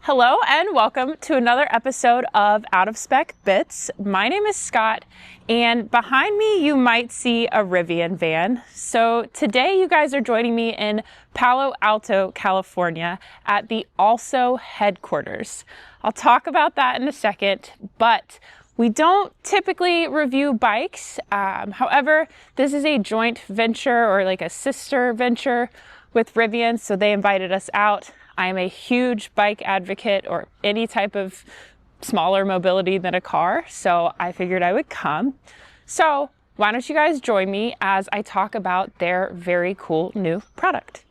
Hello and welcome to another episode of Out of Spec Bits. My name is Scott, and behind me you might see a Rivian van. So today you guys are joining me in Palo Alto, California at the Also headquarters. I'll talk about that in a second, but we don't typically review bikes. However, this is a joint venture or like a sister venture with Rivian, so they invited us out. I am a huge bike advocate or any type of smaller mobility than a car, so I figured I would come. So why don't you guys join me as I talk about their very cool new product.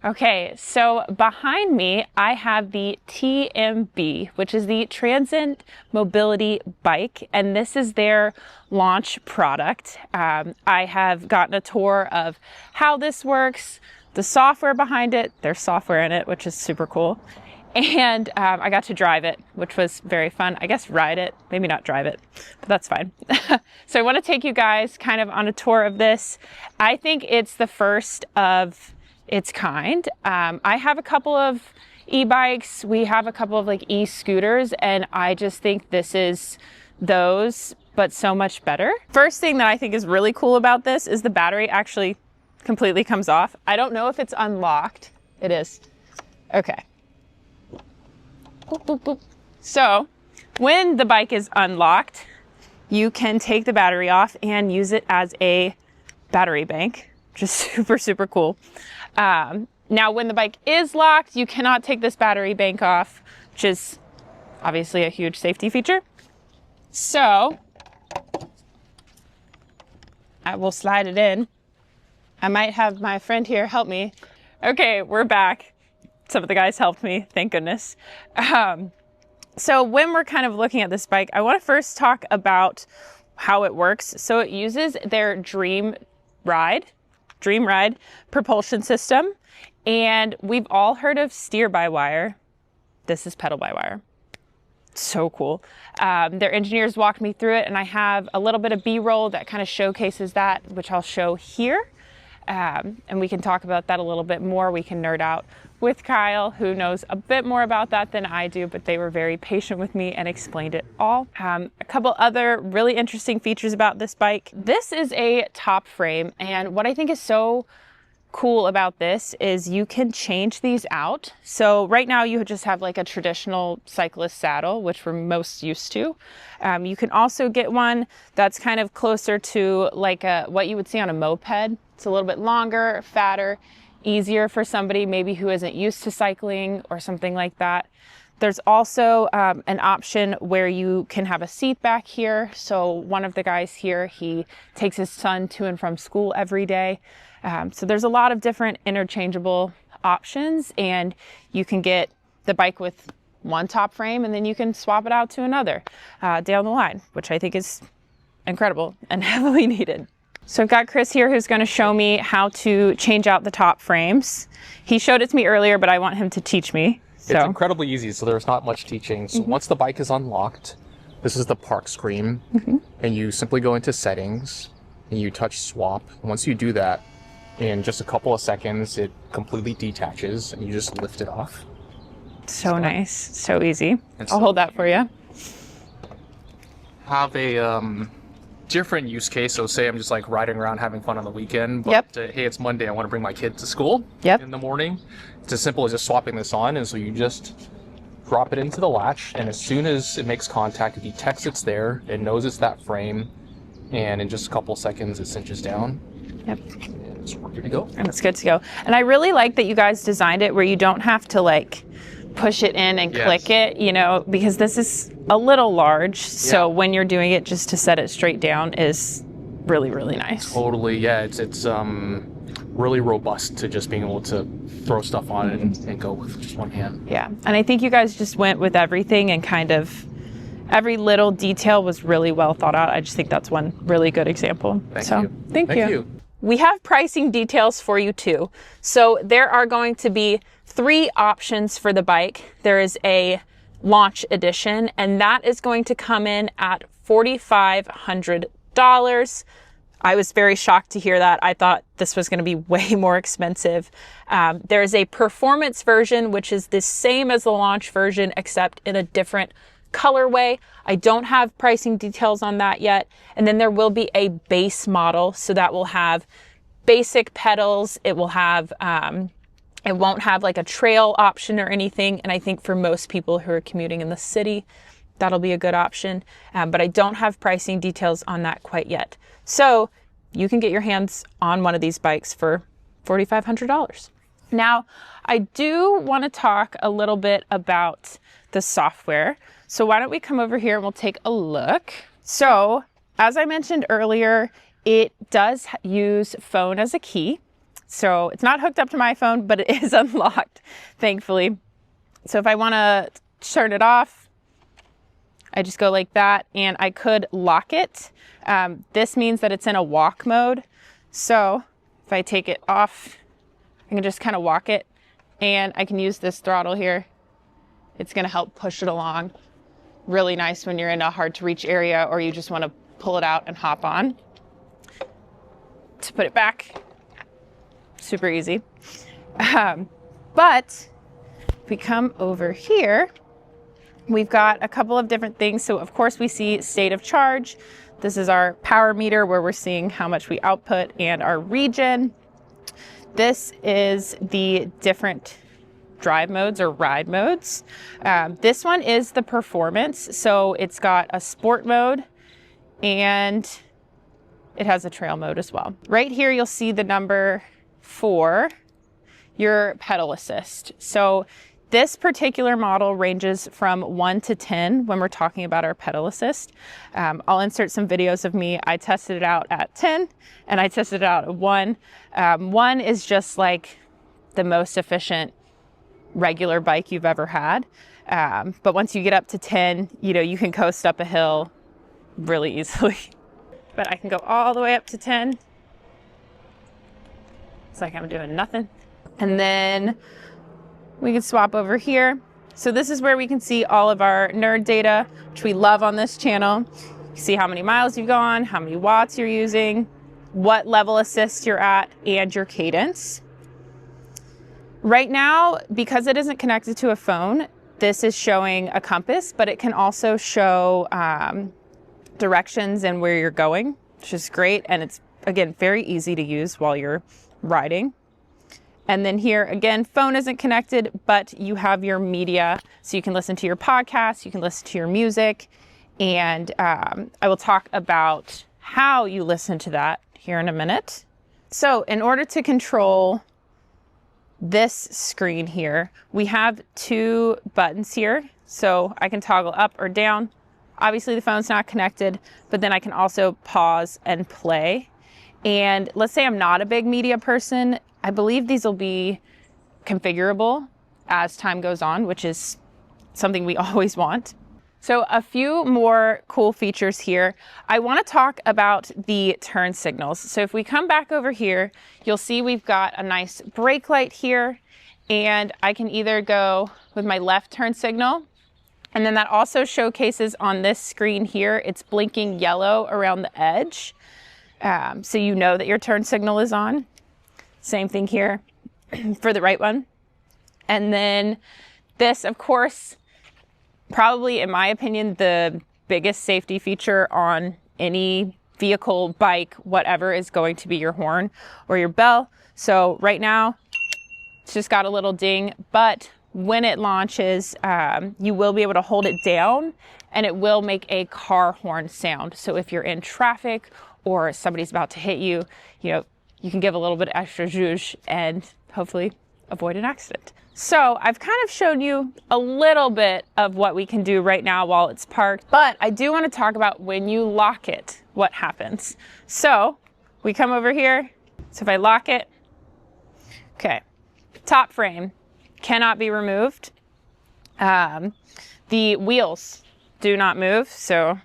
Okay, so behind me, I have the TMB, which is the Transient Mobility Bike, and this is their launch product. I have gotten a tour of how this works, the software behind it, there's software in it, which is super cool, and I got to drive it, which was very fun. I guess ride it, maybe not drive it, but that's fine. So I want to take you guys kind of on a tour of this. I think it's the first of its kind. I have a couple of e-bikes. We have a couple of like e-scooters, and I just think this is those, but so much better. First thing that I think is really cool about this is the battery actually completely comes off. I don't know if it's unlocked. It is. Okay. Boop, boop, boop. So when the bike is unlocked, you can take the battery off and use it as a battery bank, which is super, super cool. Now when the bike is locked, you cannot take this battery bank off, which is obviously a huge safety feature. So I will slide it in. I might have my friend here help me. Okay, we're back. Some of the guys helped me, thank goodness. So when we're kind of looking at this bike, I want to first talk about how it works. So it uses their Dream Ride propulsion system, and we've all heard of steer-by-wire. This is pedal-by-wire. So cool. Their engineers walked me through it, and I have a little bit of B-roll that kind of showcases that, which I'll show here. And we can talk about that a little bit more. We can nerd out with Kyle, who knows a bit more about that than I do, but they were very patient with me and explained it all. A couple other really interesting features about this bike. This is a top frame, and what I think is so cool about this is you can change these out. So right now you just have like a traditional cyclist saddle, which we're most used to. You can also get one that's kind of closer to like what you would see on a moped. It's a little bit longer, fatter, easier for somebody maybe who isn't used to cycling or something like that. There's also an option where you can have a seat back here. So one of the guys here, he takes his son to and from school every day. So there's a lot of different interchangeable options, and you can get the bike with one top frame and then you can swap it out to another down the line, which I think is incredible and heavily needed. So I've got Chris here who's going to show me how to change out the top frames. He showed it to me earlier, but I want him to teach me. So. It's incredibly easy, so there's not much teaching. So once the bike is unlocked, this is the park screen, and you simply go into settings, and you touch swap. Once you do that, in just a couple of seconds, it completely detaches, and you just lift it off. So nice, so easy. I'll hold that for you. Have a different use case. So say I'm just like riding around having fun on the weekend, but hey, it's Monday, I want to bring my kid to school in the morning. It's as simple as just swapping this on, and so you just drop it into the latch, and as soon as it makes contact, it detects it's there, it knows it's that frame, and in just a couple seconds it cinches down. And it's ready to go. And it's good to go. And I really like that you guys designed it where you don't have to like push it in and click it, you know, because this is a little large. So when you're doing it, just to set it straight down is really, really nice. Totally, yeah. It's really robust to just being able to throw stuff on it and go with just one hand. Yeah, and I think you guys just went with everything, and kind of every little detail was really well thought out. I just think that's one really good example. Thank you. We have pricing details for you too. So there are going to be 3 options for the bike. There is a launch edition, and that is going to come in at $4,500. I was very shocked to hear that. I thought this was going to be way more expensive. There's a performance version, which is the same as the launch version, except in a different colorway. I don't have pricing details on that yet. And then there will be a base model. So that will have basic pedals. It will have, it won't have like a trail option or anything. And I think for most people who are commuting in the city, that'll be a good option. But I don't have pricing details on that quite yet. So you can get your hands on one of these bikes for $4,500. Now, I do want to talk a little bit about the software. So why don't we come over here and we'll take a look. So as I mentioned earlier, it does use phone as a key. So it's not hooked up to my phone, but it is unlocked, thankfully. So if I want to turn it off, I just go like that, and I could lock it. This means that it's in a walk mode. So if I take it off, I can just kind of walk it, and I can use this throttle here. It's going to help push it along. Really nice when you're in a hard to reach area or you just want to pull it out and hop on. To put it back, super easy. But if we come over here, we've got a couple of different things. So of course we see state of charge. This is our power meter where we're seeing how much we output, and our region. This is the different drive modes or ride modes. This one is the performance. So it's got a sport mode and it has a trail mode as well. Right here, you'll see the number for your pedal assist. So this particular model ranges from 1 to 10 when we're talking about our pedal assist. I'll insert some videos of me. I tested it out at 10 and I tested it out at 1. 1 is just like the most efficient regular bike you've ever had. But once you get up to 10, you can coast up a hill really easily. But I can go all the way up to 10. It's like I'm doing nothing. And then we can swap over here. So this is where we can see all of our nerd data, which we love on this channel. You see how many miles you've gone, how many watts you're using, what level assist you're at, and your cadence. Right now, because it isn't connected to a phone, this is showing a compass, but it can also show directions and where you're going, which is great. And it's, again, very easy to use while you're riding. And then here, again, phone isn't connected, but you have your media. So you can listen to your podcast, you can listen to your music. And I will talk about how you listen to that here in a minute. So in order to control this screen here, we have 2 buttons here. So I can toggle up or down. Obviously the phone's not connected, but then I can also pause and play. And let's say I'm not a big media person, I believe these will be configurable as time goes on, which is something we always want. So a few more cool features here. I want to talk about the turn signals. So if we come back over here, you'll see we've got a nice brake light here, and I can either go with my left turn signal, and then that also showcases on this screen here, it's blinking yellow around the edge. So you know that your turn signal is on. Same thing here for the right one. And then this, of course, probably, in my opinion, the biggest safety feature on any vehicle, bike, whatever, is going to be your horn or your bell. So right now, it's just got a little ding, but when it launches, you will be able to hold it down and it will make a car horn sound. So if you're in traffic or somebody's about to hit you, you can give a little bit extra zhuzh and hopefully avoid an accident. So I've kind of shown you a little bit of what we can do right now while it's parked, but I do want to talk about when you lock it, what happens. So we come over here. So if I lock it, okay, top frame cannot be removed. The wheels do not move, so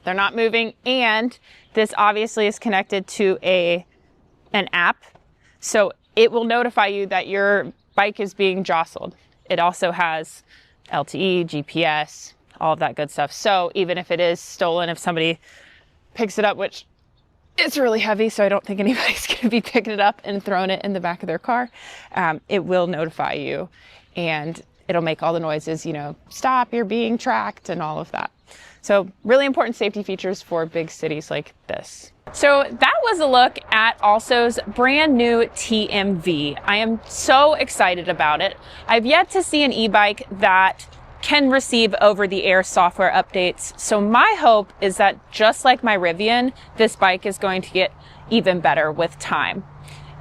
they're not moving, and this obviously is connected to an app, so it will notify you that your bike is being jostled. It also has LTE, GPS, all of that good stuff. So even if it is stolen, if somebody picks it up, which It's really heavy, so I don't think anybody's going to be picking it up and throwing it in the back of their car. It will notify you, and it'll make all the noises, you know, stop, you're being tracked, and all of that. So really important safety features for big cities like this. So that was a look at Also's brand new TMV. I am so excited about it. I've yet to see an e-bike that can receive over-the-air software updates. So my hope is that just like my Rivian, this bike is going to get even better with time.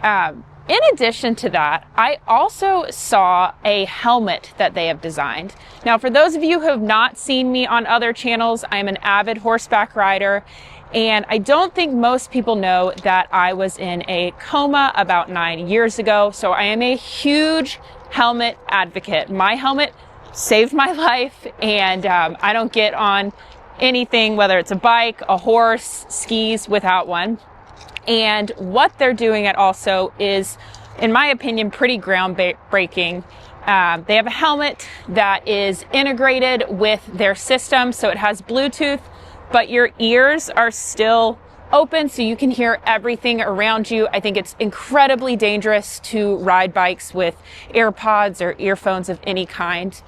In addition to that, I also saw a helmet that they have designed. Now, for those of you who have not seen me on other channels, I'm an avid horseback rider, and I don't think most people know that I was in a coma about 9 years ago, so I am a huge helmet advocate. My helmet saved my life, and I don't get on anything, whether it's a bike, a horse, skis, without one. And what they're doing at Also is, in my opinion, pretty groundbreaking. They have a helmet that is integrated with their system, so it has Bluetooth, but your ears are still open so you can hear everything around you. I think it's incredibly dangerous to ride bikes with AirPods or earphones of any kind.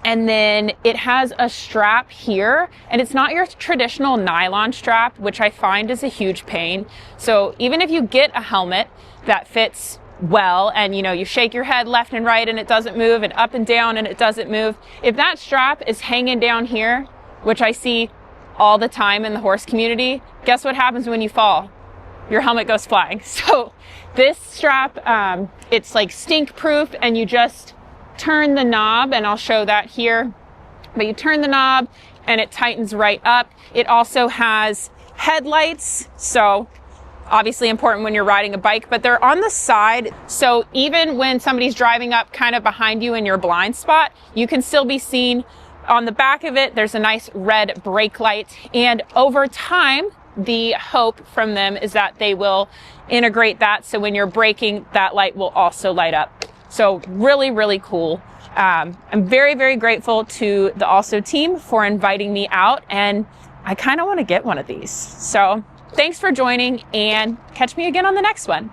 And then it has a strap here, and it's not your traditional nylon strap, which I find is a huge pain. So even if you get a helmet that fits well, and you know, you shake your head left and right and it doesn't move, and up and down and it doesn't move, if that strap is hanging down here, which I see all the time in the horse community, guess what happens when you fall? Your helmet goes flying. So this strap, it's like stink proof, and you just turn the knob, and I'll show that here, but you turn the knob and it tightens right up. It also has headlights, so obviously important when you're riding a bike, but they're on the side, so even when somebody's driving up kind of behind you in your blind spot, you can still be seen. On the back of it, there's a nice red brake light, and over time, the hope from them is that they will integrate that, so when you're braking, that light will also light up. So really, really cool. I'm very, very grateful to the Also team for inviting me out, and I kind of want to get one of these. So thanks for joining, and catch me again on the next one.